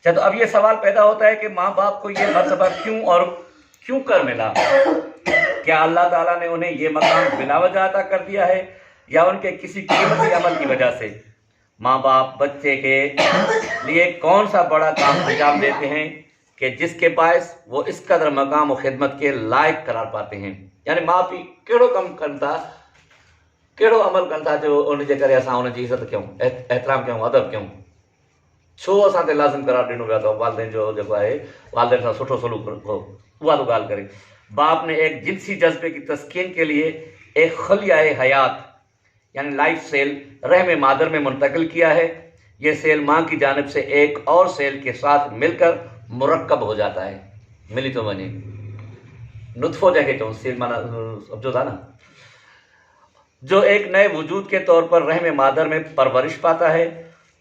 اچھا، تو اب یہ سوال پیدا ہوتا ہے کہ ماں باپ کو یہ مرتبہ کیوں کر ملا؟ کیا اللہ تعالیٰ نے انہیں یہ مقام بلا وجہ عطا کر دیا ہے، یا ان کے کسی قیمتی عمل کی وجہ سے؟ ماں باپ بچے کے لیے کون سا بڑا کام انجام دیتے ہیں کہ جس کے باعث وہ اس قدر مقام و خدمت کے لائق قرار پاتے ہیں؟ یعنی ماں پی کیڑو کم کرتا، کیڑو عمل کرتا جو ان کے کرے اساں ان کی عزت کیوں، احترام کیوں، ادب کیوں، چھو اساں تے لازم قرار ڈنو پیا تو والدین جو ہے والدین سے سٹھو سلوک رکھو، وہ تو گال کرے۔ باپ نے ایک جنسی جذبے کی تسکین کے لیے ایک خلیہ حیات یعنی لائف سیل رحم مادر میں منتقل کیا ہے۔ یہ سیل ماں کی جانب سے ایک اور سیل کے ساتھ مل کر مرکب ہو جاتا ہے، ملی تو بنی نطفوں جگہ چاہوں سیل مانا سمجھو تھا نا، جو ایک نئے وجود کے طور پر رحم مادر میں پرورش پاتا ہے،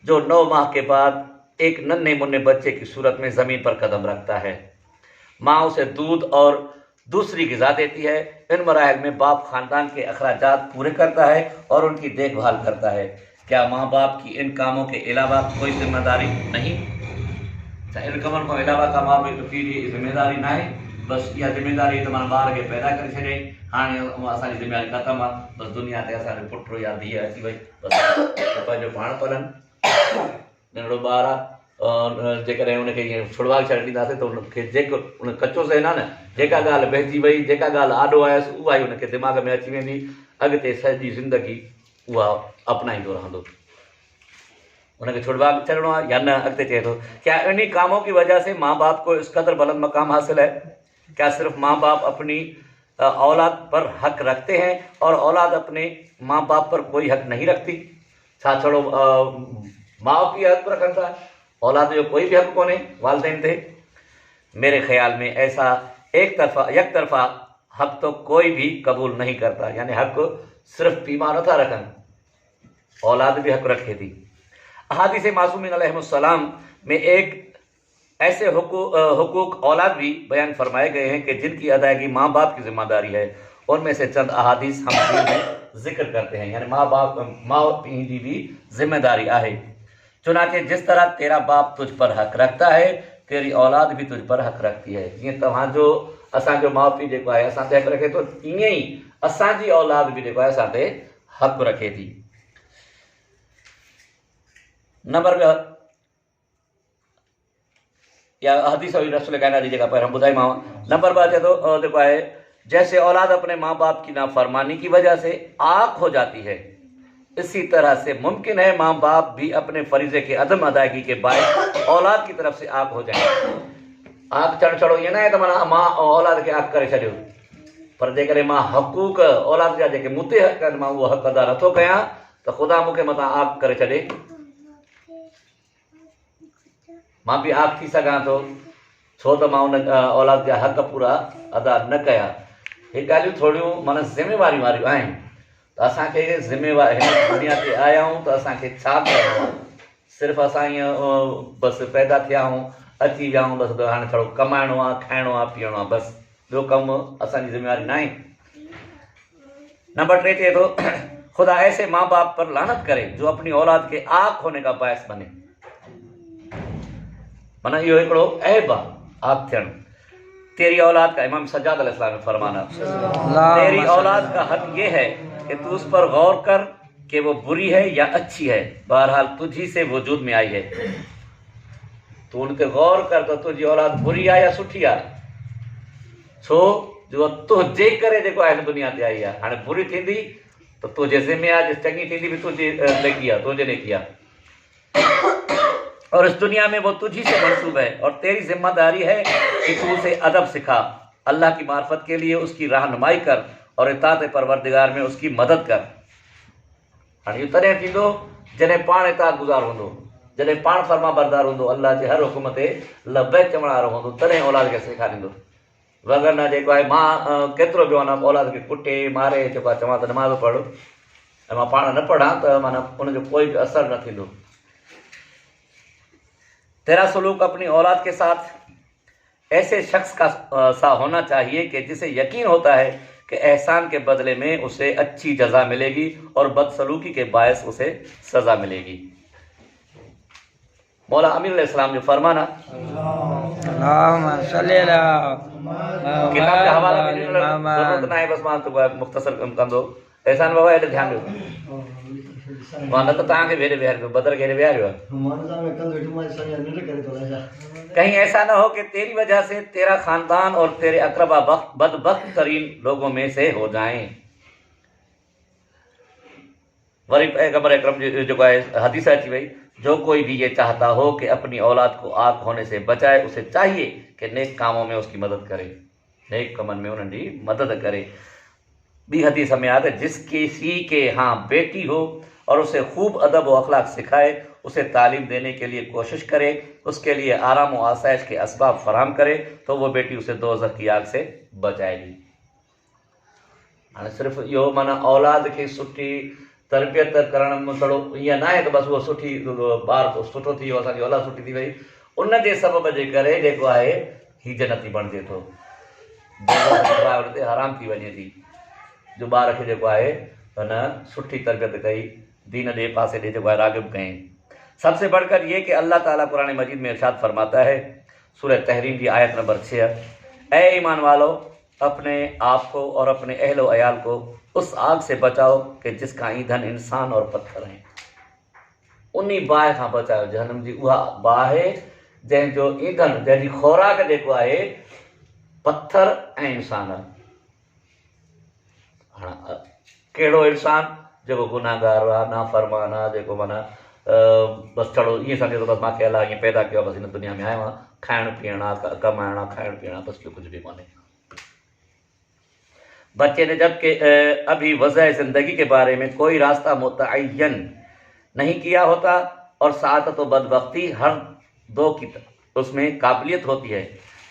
جو 9 ماہ کے بعد ایک ننھے منھے بچے کی صورت میں زمین پر قدم رکھتا ہے۔ ماں اسے دودھ اور دوسری غذا دیتی ہے۔ ان مراحل میں باپ خاندان کے اخراجات پورے کرتا ہے اور ان کی دیکھ بھال کرتا ہے۔ کیا ماں باپ کی ان کاموں کے علاوہ کوئی ذمہ داری نہیں؟ ان کاموں کے علاوہ کا ماں باپ کی ذمہ داری نہ ہے؟ بس یہ ذمہ داری تمہارے بار کے پیدا کر چھڑے، ہاں اصل ذمہ داری ختم ہے، بس دنیا تے اصل پٹھو یا دھی اچھی وئی، بس پنجو پاڻ پلن ننढड़ो ॿार आहे، जेकॾहिं उनखे ईअं छुड़वा छॾे ॾींदासीं त उनखे जेको उन कचो ज़हन आहे न, जेका ॻाल्हि बहिजी वई, जेका ॻाल्हि आॾो आयसि उहा ई उनखे दिमाग़ में अची वेंदी, अॻिते सॼी ज़िंदगी उहा अपनाईंदो रहंदो। उनखे छुड़वा छॾिणो आहे या न, अॻिते चए थो क्या इन्हीं कामों की वजह से माँ बाप को इस कदर बुलंद मकाम हासिल है? क्या सिर्फ माँ बाप अपनी औलाद पर हक रखते हैं और औलाद अपने माँ बाप पर कोई हक नहीं रखती? छा छोड़ो माँ बाप ही हक रखनि था, औलाद जो कोई भी हक कोन्हे वालदेन थे? मेरे ख्याल में ऐसा एक तरफा हक तो कोई भी कबूल नहीं करता। यानी हक सिर्फ पीमा नथा रखनि, औलाद भी हक रखे थी। अहादीस मासूमीन अलैहिस्सलाम में एक ऐसे हुकूक औलाद भी बयान फरमाए गए हैं कि जिनकी अदायगी माँ बाप की जिम्मेदारी है। उनमें से चंद अहादीस हम दीन में जिक्र करते हैं। यानी माँ पीउ की भी जिम्मेदारी आहे। चुनाचे जिस तरह तेरा बाप तुझ पर हक रखता है, तेरी औलाद भी तुझ पर हक रखती है। जीअं तव्हांजो असांजो माउ पीउ जेको आहे असां ते हक़ रखे थो, ईअं ई असांजी औलाद बि जेको आहे असां ते हक़ रखे थी। नंबर ॿ या हदीस हुई रसूल कायनात जी जेका पहिरियों ॿुधाईमांव। नंबर 2 चए थो जेको आहे जैसे औलाद अपने माँ बाप की नाफरमानी की वजह से आक हो जाती है, इसी तरह से मुमकिन है माँ बाप भी अपने फरीजे के अदम अदायगी के बायस औलाद की तरफ से आक हो जाए। आक चढ़ छड़ो ये ना है तो माना मां औलाद के आक करे छॾियो, पर जेकॾहिं मां हक़ूक़ औलाद जा जेके मूं ते हक़ आहिनि मां उहो हक़ अदा नथो कयां त ख़ुदा मूंखे मथां आक करे छॾे। मां बि आक थी सघां थो छो त मां उन औलाद जा हक़ पूरा अदा न कया। हे ॻाल्हियूं थोड़ियूं माना ज़िम्मेवारियूं वारियूं आहिनि। त असांखे ज़िम्मेवारी हिन दुनिया ते आया आहियूं त असांखे छा करिणो आहे? सिर्फ़ु असां ईअं बसि पैदा थिया आहियूं, अची विया आहियूं, बसि हाणे थोरो कमाइणो आहे, खाइणो आहे, पीअणो आहे, बसि ॿियो कमु असांजी ज़िम्मेवारी न आहे। नंबर 3 चए थो खुदा ऐसे माँ बाप पर लानत करे जो अपनी औलाद के आक होने का बायस बने। माना इहो हिकिड़ो ऐब आहे आक थियणु। तेरी औलाद का इमाम सज्जाद अलैहिस्सलाम ने फरमाना, तेरी औलाद का हक ये है कि तू उस पर गौर कर कि वो बुरी है या अच्छी है, बहरहाल तुझी से वजूद में आई है। तू उन ते गौर कर तो तुझी औलाद बुरी आहे या सुठी आहे, छो जो तुंहिंजे करे जेको आहे दुनिया ते आई आहे। हाणे बुरी थींदी त तुंहिंजे ज़िम्मे आहे, चङी थींदी बि तुंहिंजी नेकी आहे, तुंहिंजे नेकी आहे। और इस दुनिया में वो तुझी से मंसूब है और तेरी जिम्मेदारी है कि तू उसे अदब सिखा, अल्लाह की मार्फत के लिए उसकी रहनुमाई कर और इताअत परवरदिगार में उसकी मदद कर। हाणे इहो तॾहिं थींदो जॾहिं पाण इताअत गुज़ार हूंदो, जॾहिं पाण फर्मा बरदार हूंदो, अल्लाह जे हर हुकुम ते लबैक चवण वारो हूंदो, तॾहिं औलाद खे सेखारींदो। वगरना जेको आहे मां केतिरो बि वञा औलाद खे कुटे मारे जेको आहे चवां त नमाज़ पढ़ ऐं मां पाण न पढ़ां त माना उनजो कोई बि असरु न थींदो। तेरा सलूक अपनी औलाद के साथ ऐसे शख्स का सा होना चाहिए कि जिसे यकीन होता है कि एहसान के बदले में उसे अच्छी जजा मिलेगी और बदसलूकी के बायस उसे सज़ा मिलेगी। مولا امین علیہ السلام جو فرمانا اللہم صلی اللہ کتاب کے حوالہ میں ضرورت نہ ہے، بس مان تو مختصر کندو احسان بابا ایڈے دھیان دیو وہاں نہ تو تاں کے بھیڑے بہار بدر کے بہار کہیں ایسا نہ ہو کہ تیری وجہ سے تیرا خاندان اور تیرے اقربا بدبخت ترین لوگوں میں سے ہو جائیں۔ وری پیغمبر اکرم جو حدیث اچھی وئی، جو کوئی بھی یہ چاہتا ہو کہ اپنی اولاد کو آگ ہونے سے بچائے، اسے چاہیے کہ نیک کاموں میں اس کی مدد کرے، نیک کمن میں انہوں کی مدد کرے۔ بھی حدیث ہمیں یاد ہے، جس کسی کے ہاں بیٹی ہو اور اسے خوب ادب و اخلاق سکھائے، اسے تعلیم دینے کے لیے کوشش کرے، اس کے لیے آرام و آسائش کے اسباب فراہم کرے، تو وہ بیٹی اسے دوزخ کی آگ سے بچائے گی۔ صرف یہ مانا اولاد کی سٹھی تربیت کرن میں تھوڑو یہ نہ ہے کہ بس وہ سٹھی بار سٹھو تھی ویو، اسان جی اولاد سٹھی تھی وئی، ان جے سبب جے کرے جیکو ہے ہی جنتی بنجے تو حرام تھی وجے تھی جو بار کے جیکو ہے نا سٹھی تربیت کئی، دین دے پاسے دے جو راغب کہیں۔ سب سے بڑھ کر یہ کہ اللہ تعالیٰ قرآن مجید میں ارشاد فرماتا ہے، سورہ تحریم کی آیت نمبر 6، اے ایمان والو اپنے آپ کو اور اپنے اہل و عیال کو اس آگ سے بچاؤ کہ جس کا ایندھن انسان اور پتھر ہیں۔ انہی باہ کا بچاؤ، جہنم جی وہ باہ ہے جن جو ایندھن جن جی خوراک جیکو ہے پتھر ऐं इंसान۔ कहिड़ो इंसान जेको गुनाहगार आहे, नाफ़रमान आहे, जेको माना बसि छड़ो ईअं सम्झे थो बसि मूंखे अलाह ईअं पैदा कयो आहे, बसि हिन दुनिया में आयो आहियां, खाइणु पीअणु आहे, कमाइणु आहे, खाइणु पीअणु आहे, बसि ॿियो कुझु बि कोन्हे। बच्चे ने जबकि अभी वज़ह ज़िंदगी के बारे में कोई रास्ता मुतअय्यन नहीं किया होता और सादत व बदबख्ती हर दो की उसमें काबिलियत होती है।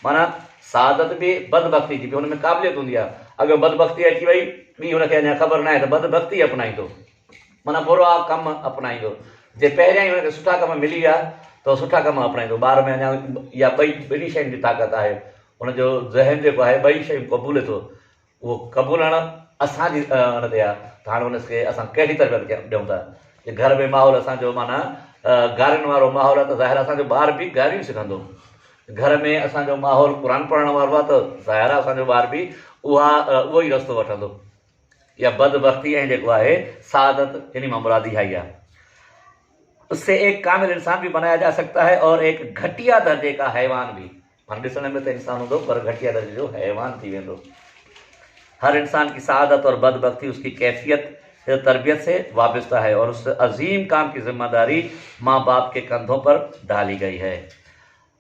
माना सादत भी बदबख्ती जी भी हुन में काबिलियत हूंदी आहे। अगरि बदबख्ती अची वई ॿी हुनखे अञा ख़बर न आहे त बदबख्ती अपनाईंदो, माना बुरा कम अपनाईंदो। जे पहिरियां ई हुनखे सुठा कम मिली विया त सुठा कम अपनाईंदो। ॿार में अञा इहा ॿिनी शयुनि जी ताक़त आहे, हुनजो ज़हन जेको आहे ॿई शयूं क़बूले थो, उहो क़बूलण असांजी हुन ते आहे। त हाणे हुनखे असां कहिड़ी तरबियत ॾियूं था। जे घर में माहौल असांजो माना गारियुनि वारो माहौल आहे त ज़ाहिर असांजो ॿार बि गारियूं सिखंदो। घर में असांजो माहौल क़ुर पढ़ण वारो आहे त ज़ाहिर आहे असांजो ॿार बि उहो ई रस्तो वठंदो। या बदबख्ती ऐं जेको आहे सादत इन मां मुराद इहा ई आहे। उससे एक कामिल इंसान भी बनाया जा सकता है और एक घटिया दर्जे का हैवान भी। माना ॾिसण में त इंसान हूंदो पर घटिया दर्जे जो हैवान थी वेंदो। हर इंसान की सादत और बदबख्ती उसकी कैफियत तरबियत से वाबस्ता है और उस अजीम काम की जिम्मेदारी माँ बाप के कंधों पर डाली गई है।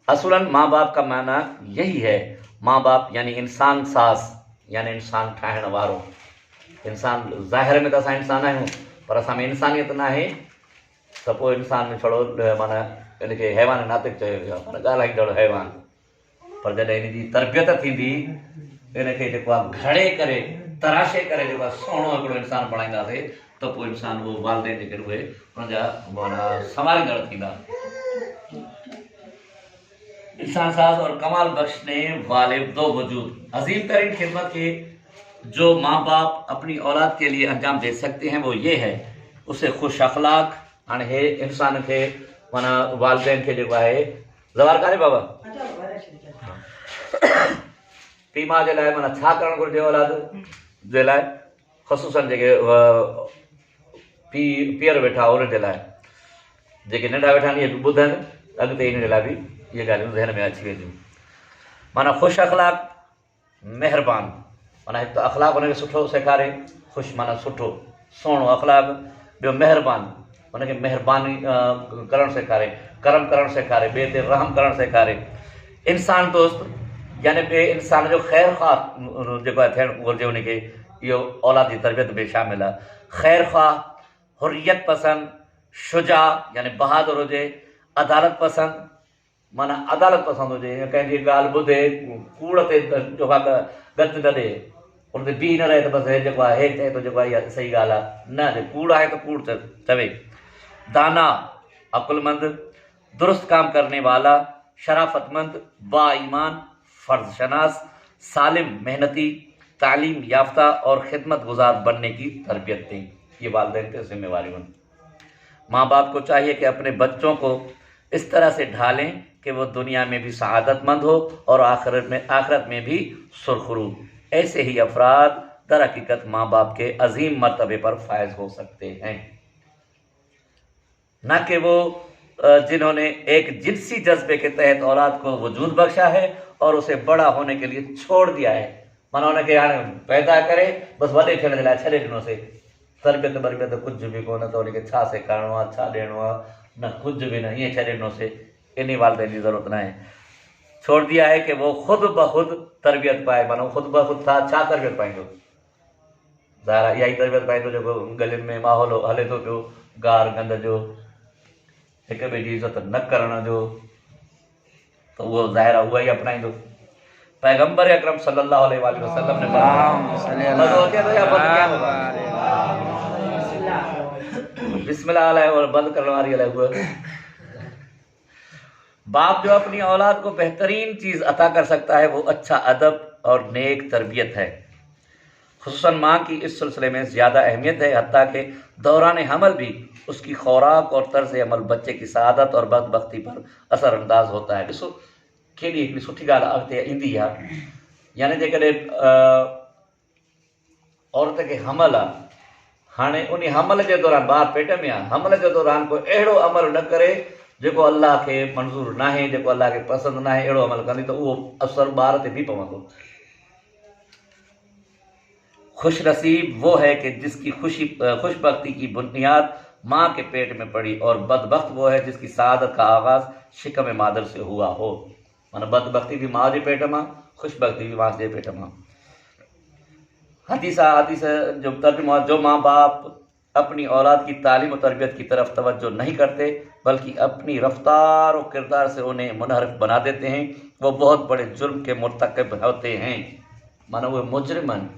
असलन माँ बाप का माना यही है। माँ बाप यानी इंसान सास, यानी इंसान ठाहिण वारो। इंसान ज़ाहिर में तो असां इंसान आहियूं पर असां में इंसानियत न आहे त पोइ इंसान में छड़ो माना इनखे हैवान नातिक चयो वियो आहे, माना ॻाल्हाईंदड़ हैवान। पर जॾहिं इन जी तरबियत थींदी, इनखे जेको आहे घड़े करे तराशे करे जेको आहे सुहिणो हिकिड़ो इंसानु बणाईंदासीं त पोइ इंसानु उहो वालदेन जेके उहे हुनजा माना संभालींदड़ थींदा। इंसान साज़ और कमाल बख्शने वाले दो वजूद अजीम तरीन खिदमत के जो माँ बाप अपनी औलाद के लिए अंजाम दे सकते हैं वो ये है, उसे खुश अखलाक हाणे हे इंसान खे माना वालदेन खे जेको आहे ज़वार कान्हे बाबा पीउ माउ जे लाइ माना छा करणु घुरिजे औलाद जे लाइ, ख़ुसूसन जेके पीअर वेठा उन्हनि जे लाइ, जेके नंढा वेठा आहिनि इहे ॿुधनि अॻिते इन जे लाइ बि इहे ॻाल्हियूं ज़हन में अची वेंदियूं। माना ख़ुशि अखलाक महिरबान, माना हिकु त अखलाक हुनखे सुठो सेखारे, ख़ुशि माना सुठो सुहिणो अखलाक, ॿियो महिरबान हुनखे महिरबानी करणु सेखारे, करम करणु सेखारे, ॿिए ते रहम करणु सेखारे। इंसान दोस्त यानी ॿिए इंसान जो ख़ैर ख़्वाह जेको आहे थियणु घुरिजे, हुनखे इहो औलाद जी तरबियत में शामिल आहे। ख़ैर ख़्वाह, हुर्रियत पसंद, शुजा यानी बहादुर हुजे, अदालत पसंद माना अदालत पसंद हुजे, कंहिंजी ॻाल्हि ॿुधे, कूड़ ते जो गत न ॾे, उन ते बीह न रहे त बसि हे जेको आहे हे चए थो जेको आहे इहा सही ॻाल्हि आहे, न जे कूड़ आहे त कूड़ चवे। दाना, अकुलमंद, दुरुस्त काम करने वाला, शराफतमंद, बाईमान, फर्ज शनास, सालिम, मेहनती, तालीम याफ्ता और खिदमत गुजार बनने की तरबियत दें। ये वालिदैन की जिम्मेवारी बन। माँ बाप को चाहिए कि अपने बच्चों को اس طرح سے ڈھالیں کہ وہ دنیا میں بھی سعادت مند ہو اور آخرت میں بھی سرخرو۔ ایسے ہی افراد در حقیقت ماں باپ کے عظیم مرتبے پر فائز ہو سکتے ہیں، نہ کہ وہ جنہوں نے ایک جنسی جذبے کے تحت اولاد کو وجود بخشا ہے اور اسے بڑا ہونے کے لیے چھوڑ دیا ہے۔ مانا انہیں کہ پیدا کرے بس وڈے کھیلنے لائے چھڑے ڈنوں سے تربیت بربیت کچھ بھی کو نہ تو انہیں چھا سے کرنو ہے چھا ڈینو ہے نہ کچھ بھی نہ، یہ چھڑے ڈنوں سے انہیں والدین کی ضرورت نہ ہے، چھوڑ دیا ہے کہ وہ خود بخود تربیت پائے۔ مانا خود بخود تھا چھا تربیت پائیں گے، ظاہر یہی تربیت پائیں جو گلین میں ماحول ہلے تو پھر گار گند جو ایک ॿिए जी इज़त न करण जो तो वो ज़ाहिर उहा ई अपनाईंदो। पैगंबर अकरम सल्लल्लाहु अलैहि वसल्लम ने बिस्मिल्लाह अलैहि और बंद करने वाली अलैहि हुआ। बाप जो अपनी औलाद को बेहतरीन चीज़ अता कर सकता है वो अच्छा अदब और नेक तरबियत है। खुसूसन माँ की इस सिलसिले में ज़्यादा अहमियत है, हत्ता कि दौरान हमल भी उसकी खुराक और तर्ज अमल बच्चे की सआदत और बदबख्ती पर असरअंदाज होता है। ॾिसो केॾी हिकिड़ी सुठी ॻाल्हि अॻिते ईंदी आहे, यानी जेकॾहिं औरत खे हमल आहे, हाणे उन हमल जे दौरान ॿार पेट में आहे, हमल जे दौरान कोई अहिड़ो अमल न करे जेको अल्लाह खे मंज़ूर नाहे, जेको अल्लाह खे पसंदि नाहे, अहिड़ो अमल कंदी त उहो असरु ॿार ते बि पवंदो। खुश नसीब वो है कि जिसकी खुशबख्ती की बुनियाद माँ के पेट में पड़ी और बदबख्त वो है जिसकी सआदत का आगाज़ शिकम मादर से हुआ हो। माना बदबख्ती भी माँ जे पेट में, खुशबख्ती भी माँ जे पेट में। हदीस जो तर्जुमा, जो माँ बाप अपनी औलाद की तालीम और तरबियत की तरफ तवज्जो नहीं करते बल्कि अपनी रफ्तार और किरदार से उन्हें मुनहरिफ बना देते हैं, वो बहुत बड़े जुर्म के मुर्तकब होते हैं। माना वो मुजरिमन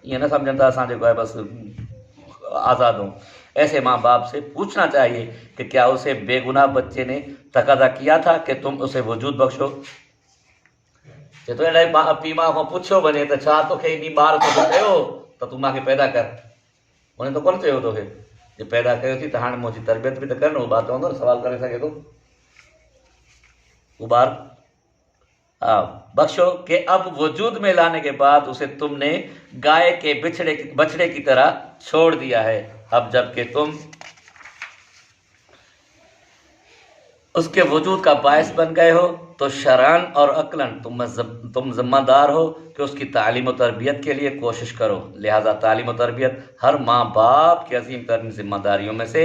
ये न समझता असां जेको है बस आज़ाद हूँ। ऐसे माँ बाप से पूछना चाहिए कि क्या उसे बेगुनाह बच्चे ने तकाजा किया था कि तुम उसे वजूद बख्शो। जे तो अहिड़े पीउ माउ खां पुछियो वञे त छा तोखे इन ॿार तोखे कयो त तूं मूंखे पैदा कर, उन त कोन चयो तोखे जे पैदा कयो थी त हाणे मुंहिंजी तरबियत बि त कर न। उहो ॿार चवंदो न, सवाल करे सघे थो उहो ॿार बख्शो कि अब वजूद में लाने के बाद उसे तुमने गाय के बछड़े की तरह छोड़ दिया है। अब जबकि तुम उसके वजूद का बायस बन गए हो तो शरअन और अक्लन तुम जिम्मेदार हो कि उसकी तालीम और तरबियत के लिए कोशिश करो। लिहाजा तालीम और तरबियत हर माँ बाप की अजीम तरीन जिम्मेदारियों में से